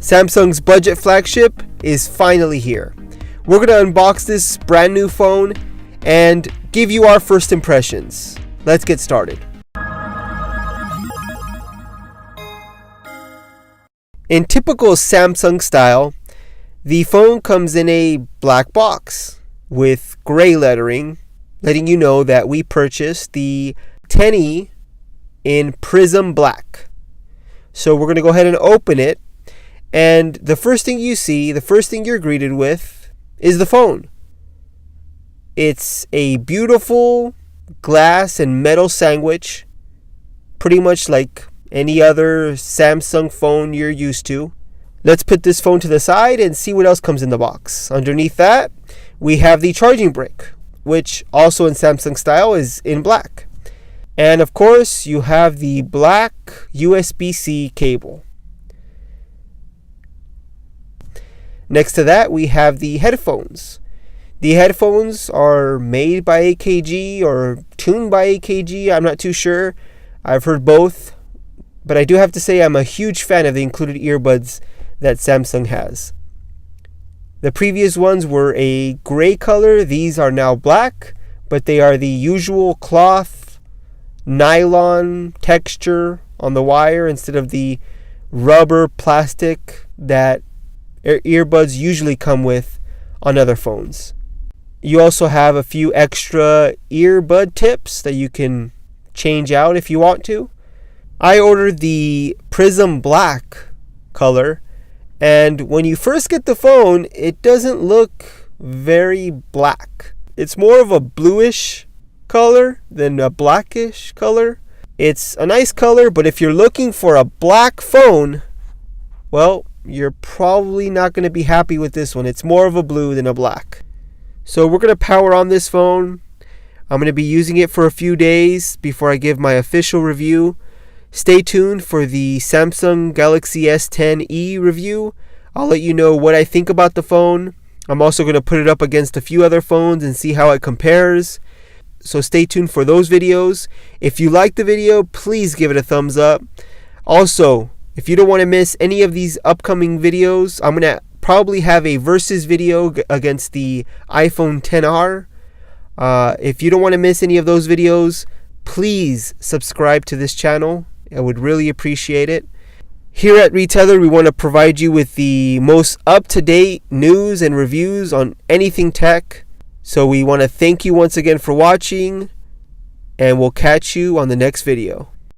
Samsung's budget flagship is finally here. We're going to unbox this brand new phone and give you our first impressions. Let's get started. In typical Samsung style, the phone comes in a black box with gray lettering, letting you know that we purchased the S10e in Prism Black. So we're going to go ahead and open it. And the first thing you see, the first thing you're greeted with is the phone. It's a beautiful glass and metal sandwich, pretty much like any other Samsung phone you're used to. Let's put this phone to the side and see what else comes in the box. Underneath that, we have the charging brick, which also in Samsung style is in black. And of course, you have the black USB-C cable. Next to that, we have the headphones. The headphones are made by AKG or tuned by AKG. I'm not too sure. I've heard both. But I do have to say I'm a huge fan of the included earbuds that Samsung has. The previous ones were a gray color. These are now black, but they are the usual cloth, nylon texture on the wire instead of the rubber plastic that earbuds usually come with on other phones. You also have a few extra earbud tips that you can change out if you want to. I ordered the Prism Black color, and when you first get the phone, it doesn't look very black. It's more of a bluish color than a blackish color. It's a nice color, but if you're looking for a black phone, well, you're probably not going to be happy with this one. It's more of a blue than a black. So we're going to power on this phone. I'm going to be using it for a few days before I give my official review. Stay tuned for the Samsung Galaxy S10e review. I'll let you know what I think about the phone. I'm also going to put it up against a few other phones and see how it compares. So stay tuned for those videos. If you like the video, please give it a thumbs up. Also, if you don't want to miss any of these upcoming videos, I'm going to probably have a versus video against the iPhone XR. If you don't want to miss any of those videos, please subscribe to this channel. I would really appreciate it. Here at Re-tethered, we want to provide you with the most up-to-date news and reviews on anything tech. So we want to thank you once again for watching, and we'll catch you on the next video.